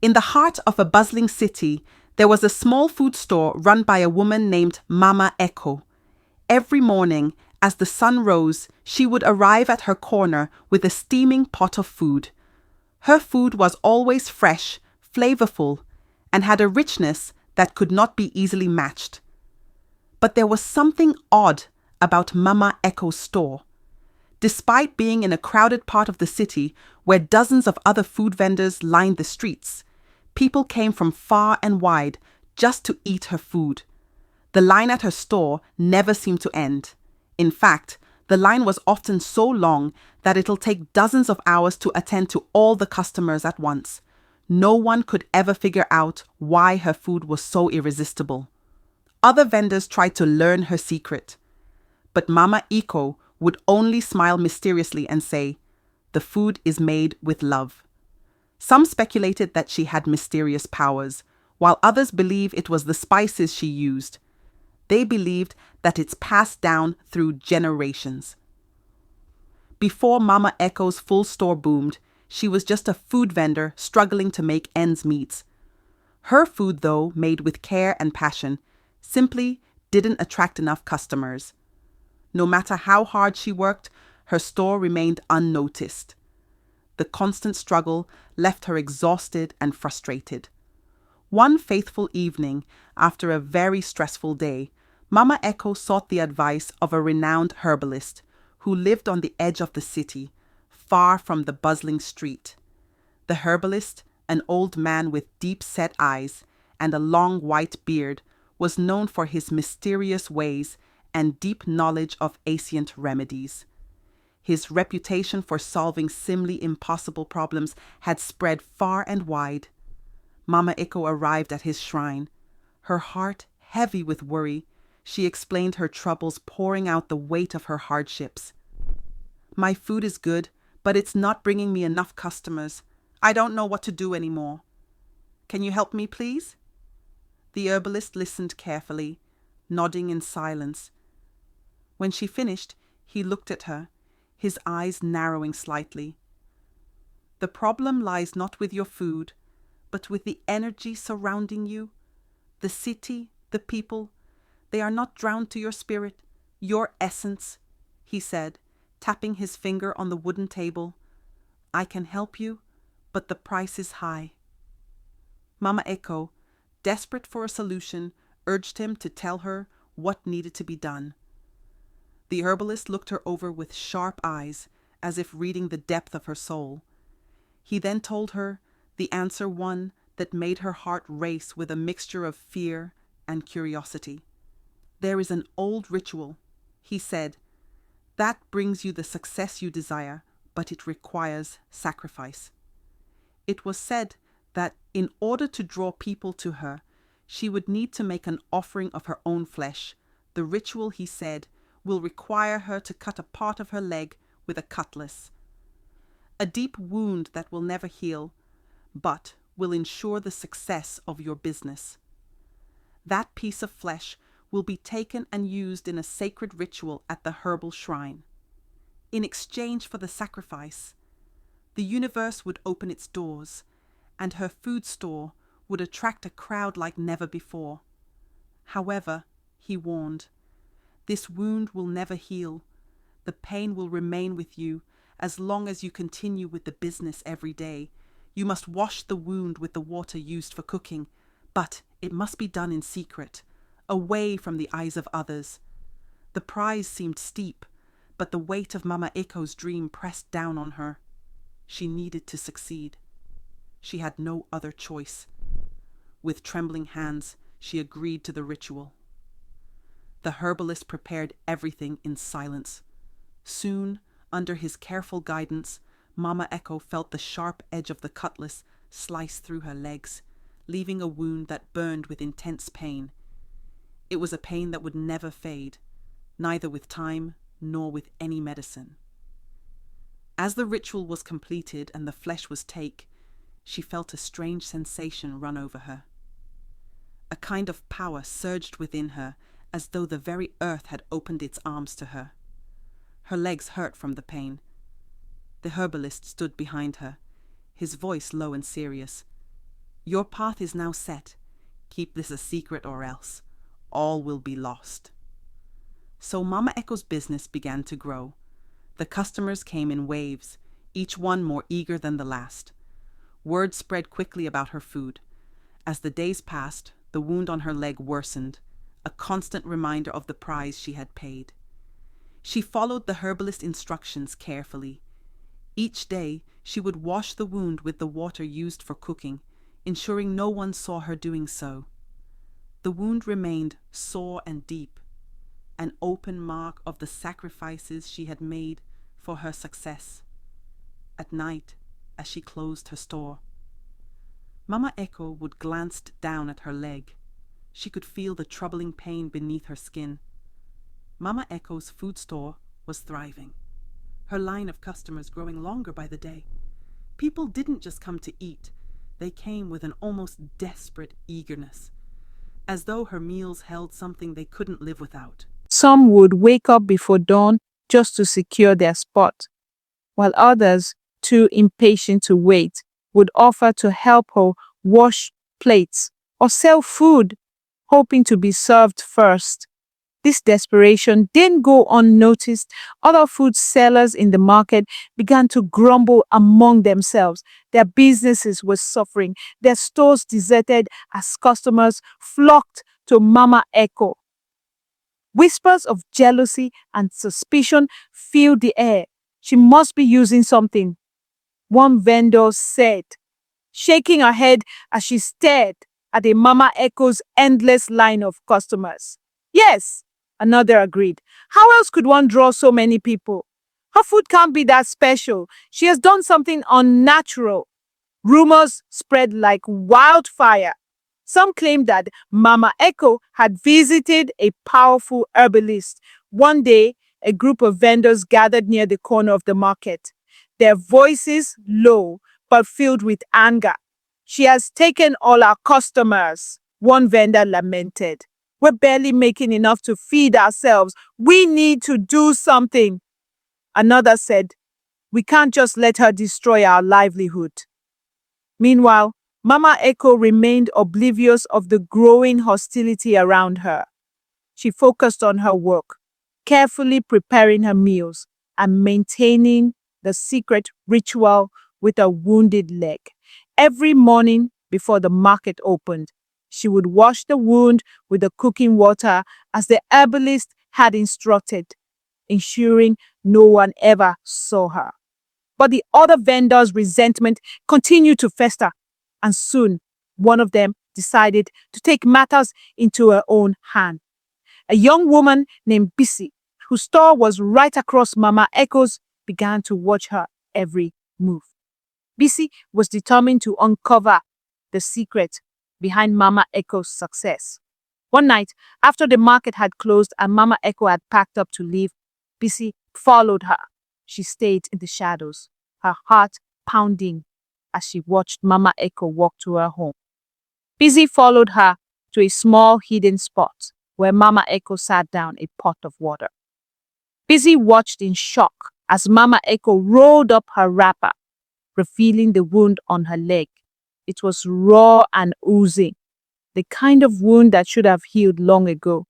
In the heart of a bustling city, there was a small food store run by a woman named Mama Echo. Every morning, as the sun rose, she would arrive at her corner with a steaming pot of food. Her food was always fresh, flavorful, and had a richness that could not be easily matched. But there was something odd about Mama Echo's store. Despite being in a crowded part of the city where dozens of other food vendors lined the streets, people came from far and wide just to eat her food. The line at her store never seemed to end. In fact, the line was often so long that it'll take dozens of hours to attend to all the customers at once. No one could ever figure out why her food was so irresistible. Other vendors tried to learn her secret, but Mama Echo would only smile mysteriously and say, "The food is made with love." Some speculated that she had mysterious powers, while others believed it was the spices she used. They believed that it's passed down through generations. Before Mama Echo's full store boomed, she was just a food vendor struggling to make ends meet. Her food, though, made with care and passion, simply didn't attract enough customers. No matter how hard she worked, her store remained unnoticed. The constant struggle left her exhausted and frustrated. One faithful evening, after a very stressful day, Mama Echo sought the advice of a renowned herbalist who lived on the edge of the city, far from the bustling street. The herbalist, an old man with deep-set eyes and a long white beard, was known for his mysterious ways and deep knowledge of ancient remedies. His reputation for solving seemingly impossible problems had spread far and wide. Mama Echo arrived at his shrine. Her heart heavy with worry, she explained her troubles, pouring out the weight of her hardships. "My food is good, but it's not bringing me enough customers. I don't know what to do anymore. Can you help me, please?" The herbalist listened carefully, nodding in silence. When she finished, he looked at her, his eyes narrowing slightly. "The problem lies not with your food, but with the energy surrounding you. The city, the people, they are not drowned to your spirit, your essence," he said, tapping his finger on the wooden table. "I can help you, but the price is high." Mama Echo, desperate for a solution, urged him to tell her what needed to be done. The herbalist looked her over with sharp eyes, as if reading the depth of her soul. He then told her the answer, one that made her heart race with a mixture of fear and curiosity. "There is an old ritual," he said, "that brings you the success you desire, but it requires sacrifice." It was said that in order to draw people to her, she would need to make an offering of her own flesh. The ritual, he said, will require her to cut a part of her leg with a cutlass. A deep wound that will never heal, but will ensure the success of your business. That piece of flesh will be taken and used in a sacred ritual at the herbal shrine. In exchange for the sacrifice, the universe would open its doors, and her food store would attract a crowd like never before. However, he warned, this wound will never heal. The pain will remain with you as long as you continue with the business every day. You must wash the wound with the water used for cooking, but it must be done in secret, away from the eyes of others. The prize seemed steep, but the weight of Mama Echo's dream pressed down on her. She needed to succeed. She had no other choice. With trembling hands, she agreed to the ritual. The herbalist prepared everything in silence. Soon, under his careful guidance, Mama Echo felt the sharp edge of the cutlass slice through her legs, leaving a wound that burned with intense pain. It was a pain that would never fade, neither with time nor with any medicine. As the ritual was completed and the flesh was taken, she felt a strange sensation run over her. A kind of power surged within her, as though the very earth had opened its arms to her. Her legs hurt from the pain. The herbalist stood behind her, his voice low and serious. Your path is now set. Keep this a secret or else all will be lost. So Mama Echo's business began to grow. The customers came in waves, each one more eager than the last. Word spread quickly about her food. As the days passed, the wound on her leg worsened, a constant reminder of the price she had paid. She followed the herbalist instructions carefully. Each day, she would wash the wound with the water used for cooking, ensuring no one saw her doing so. The wound remained sore and deep, an open mark of the sacrifices she had made for her success. At night, as she closed her store, Mama Echo would glance down at her leg. She could feel the troubling pain beneath her skin. Mama Echo's food store was thriving, her line of customers growing longer by the day. People didn't just come to eat, they came with an almost desperate eagerness, as though her meals held something they couldn't live without. Some would wake up before dawn just to secure their spot, while others, too impatient to wait, would offer to help her wash plates or sell food, hoping to be served first. This desperation didn't go unnoticed. Other food sellers in the market began to grumble among themselves. Their businesses were suffering, their stores deserted as customers flocked to Mama Echo. Whispers of jealousy and suspicion filled the air. She must be using something, one vendor said, shaking her head as she stared at a Mama Echo's endless line of customers. Yes, another agreed. How else could one draw so many people? Her food can't be that special. She has done something unnatural. Rumors spread like wildfire. Some claimed that Mama Echo had visited a powerful herbalist. One day, a group of vendors gathered near the corner of the market, their voices low but filled with anger. She has taken all our customers, one vendor lamented. We're barely making enough to feed ourselves. We need to do something. Another said, we can't just let her destroy our livelihood. Meanwhile, Mama Echo remained oblivious of the growing hostility around her. She focused on her work, carefully preparing her meals and maintaining the secret ritual with a wounded leg. Every morning before the market opened, she would wash the wound with the cooking water as the herbalist had instructed, ensuring no one ever saw her. But the other vendors' resentment continued to fester, and soon one of them decided to take matters into her own hand. A young woman named Bisi, whose store was right across Mama Echo's, began to watch her every move. Bisi was determined to uncover the secret behind Mama Echo's success. One night, after the market had closed and Mama Echo had packed up to leave, Bisi followed her. She stayed in the shadows, her heart pounding as she watched Mama Echo walk to her home. Bisi followed her to a small hidden spot where Mama Echo sat down a pot of water. Bisi watched in shock as Mama Echo rolled up her wrapper, revealing the wound on her leg. It was raw and oozing, the kind of wound that should have healed long ago.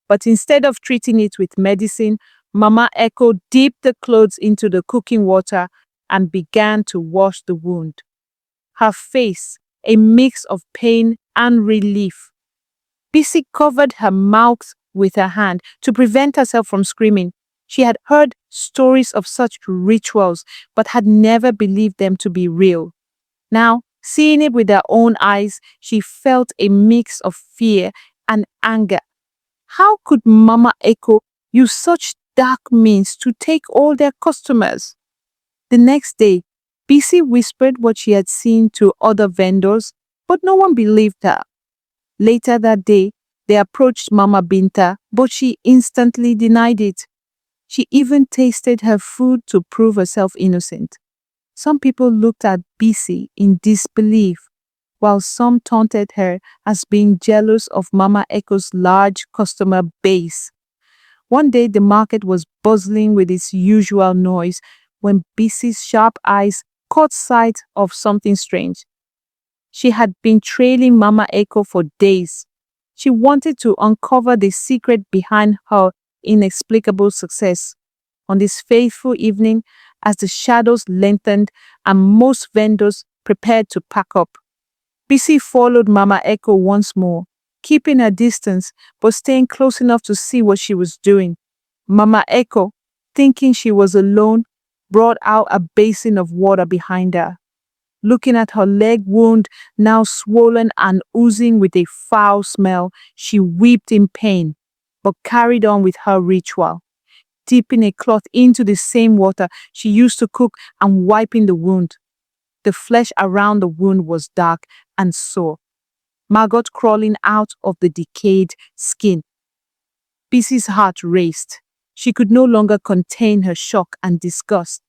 But instead of treating it with medicine, Mama Echo dipped the clothes into the cooking water and began to wash the wound. Her face, a mix of pain and relief. Bisi covered her mouth with her hand to prevent herself from screaming. She had heard stories of such rituals, but had never believed them to be real. Now, seeing it with her own eyes, she felt a mix of fear and anger. How could Mama Echo use such dark means to take all their customers? The next day, Bisi whispered what she had seen to other vendors, but no one believed her. Later that day, they approached Mama Binta, but she instantly denied it. She even tasted her food to prove herself innocent. Some people looked at Bisi in disbelief, while some taunted her as being jealous of Mama Echo's large customer base. One day, the market was bustling with its usual noise when Bisi's sharp eyes caught sight of something strange. She had been trailing Mama Echo for days. She wanted to uncover the secret behind her inexplicable success. On this fateful evening, as the shadows lengthened and most vendors prepared to pack up, BC followed Mama Echo once more, keeping her distance but staying close enough to see what she was doing. Mama Echo, thinking she was alone, brought out a basin of water behind her. Looking at her leg wound, now swollen and oozing with a foul smell, she wept in pain, but carried on with her ritual, dipping a cloth into the same water she used to cook and wiping the wound. The flesh around the wound was dark and sore, maggot crawling out of the decayed skin. BC's heart raced. She could no longer contain her shock and disgust.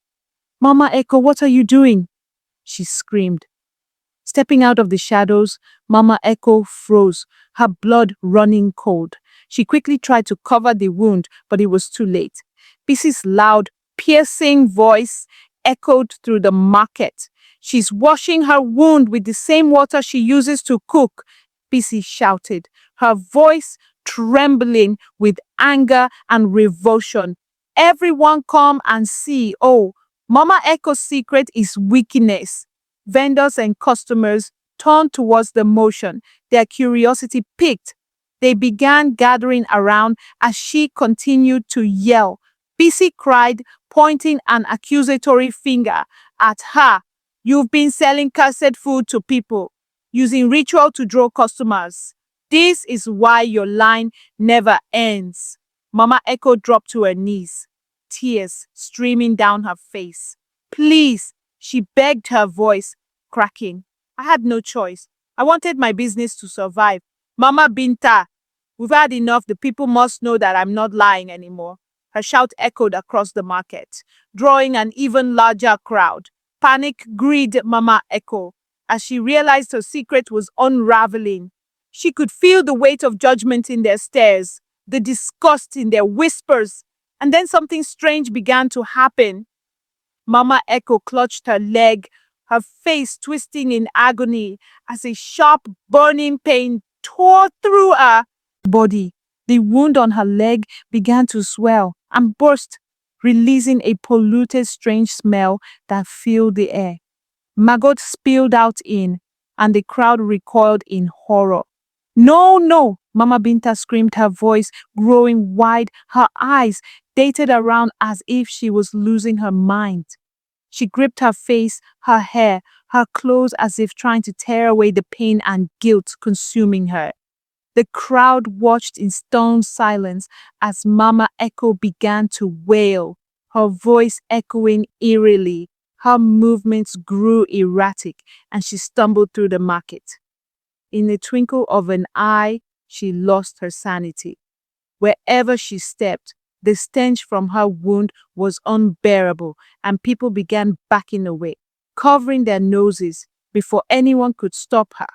"Mama Echo, what are you doing?" she screamed. Stepping out of the shadows, Mama Echo froze, her blood running cold. She quickly tried to cover the wound, but it was too late. BC's loud, piercing voice echoed through the market. "She's washing her wound with the same water she uses to cook," BC shouted, her voice trembling with anger and revulsion. "Everyone come and see. Oh, Mama Echo's secret is weakness." Vendors and customers turned towards the motion, their curiosity piqued. They began gathering around as she continued to yell. BC cried, pointing an accusatory finger at her. "You've been selling cursed food to people, using ritual to draw customers. This is why your line never ends." Mama Echo dropped to her knees, tears streaming down her face. "Please," she begged, her voice cracking. "I had no choice. I wanted my business to survive. Mama Binta, we've had enough. The people must know that I'm not lying anymore." Her shout echoed across the market, drawing an even larger crowd. Panic gripped Mama Echo as she realized her secret was unraveling. She could feel the weight of judgment in their stares, the disgust in their whispers, and then something strange began to happen. Mama Echo clutched her leg, her face twisting in agony as a sharp, burning pain tore through her body. The wound on her leg began to swell and burst, releasing a polluted, strange smell that filled the air. Maggot spilled out and the crowd recoiled in horror. "No, no!" Mama Binta screamed, her voice growing wide, her eyes darted around as if she was losing her mind. She gripped her face, her hair, her clothes as if trying to tear away the pain and guilt consuming her. The crowd watched in stunned silence as Mama Echo began to wail, her voice echoing eerily. Her movements grew erratic and she stumbled through the market. In the twinkle of an eye, she lost her sanity. Wherever she stepped, the stench from her wound was unbearable, and people began backing away, covering their noses. Before anyone could stop her,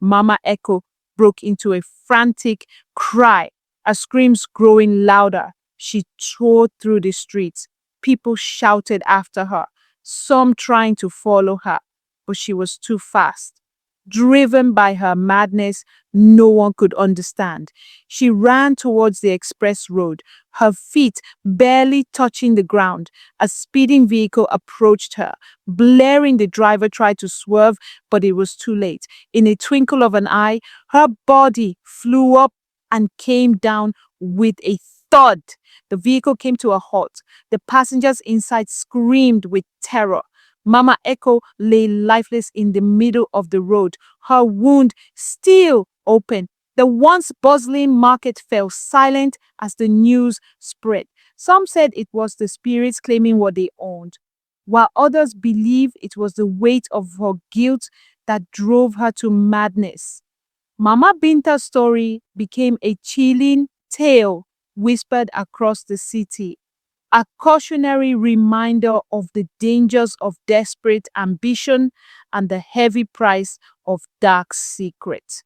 Mama Echo broke into a frantic cry, her screams growing louder. She tore through the streets. People shouted after her, some trying to follow her, but she was too fast. Driven by her madness, no one could understand. She ran towards the express road, her feet barely touching the ground. A speeding vehicle approached her. Blaring, the driver tried to swerve, but it was too late. In a twinkle of an eye, her body flew up and came down with a thud. The vehicle came to a halt. The passengers inside screamed with terror. Mama Echo lay lifeless in the middle of the road, her wound still open. The once bustling market fell silent as the news spread. Some said it was the spirits claiming what they owned, while others believed it was the weight of her guilt that drove her to madness. Mama Binta's story became a chilling tale whispered across the city, a cautionary reminder of the dangers of desperate ambition and the heavy price of dark secret.